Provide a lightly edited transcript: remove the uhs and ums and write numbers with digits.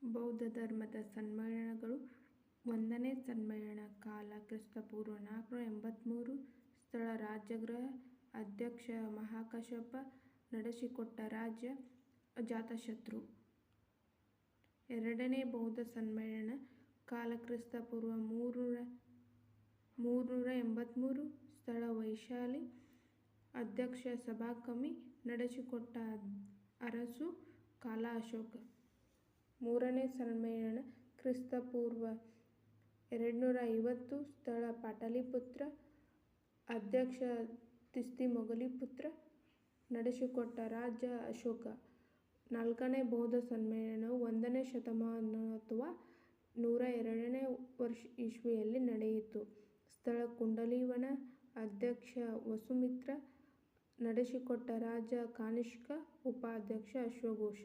ಬೌದ್ಧ ಧರ್ಮದ ಸಮ್ಮೇಳನಗಳು. 1ನೇ ಸಮ್ಮೇಳನ ಕಾಲ ಕ್ರಿಸ್ತಪೂರ್ವ 483. ಸ್ಥಳ ರಾಜಗೃಹ. ಅಧ್ಯಕ್ಷ ಮಹಾಕಾಶ್ಯಪ. ನಡೆಸಿಕೊಟ್ಟ ರಾಜ್ಯ ಅಜಾತಶತ್ರು. 2ನೇ ಬೌದ್ಧ ಸಮ್ಮೇಳನ ಕಾಲ ಕ್ರಿಸ್ತಪೂರ್ವ 383. ಸ್ಥಳ ವೈಶಾಲಿ. ಅಧ್ಯಕ್ಷ ಸಭಾಕವಿ. ನಡೆಸಿಕೊಟ್ಟ ಅರಸು ಕಾಲ ಅಶೋಕ. 3ನೇ ಸಮ್ಮೇಳನ ಕ್ರಿಸ್ತಪೂರ್ವ 250. ಸ್ಥಳ ಪಾಟಲಿಪುತ್ರ. ಅಧ್ಯಕ್ಷ ತಿಸ್ತಿಮೊಗಲಿಪುತ್ರ. ನಡೆಸಿಕೊಟ್ಟ ರಾಜ ಅಶೋಕ. 4ನೇ ಬೌದ್ಧ ಸಮ್ಮೇಳನವು 1ನೇ ಶತಮಾನ ಅಥವಾ 102ನೇ ಇಸ್ವಿಯಲ್ಲಿ ನಡೆಯಿತು. ಸ್ಥಳ ಕುಂಡಲಿವನ. ಅಧ್ಯಕ್ಷ ವಸುಮಿತ್ರ. ನಡೆಸಿಕೊಟ್ಟ ರಾಜ ಕಾನಿಷ್ಕ. ಉಪಾಧ್ಯಕ್ಷ ಅಶ್ವಘೋಷ.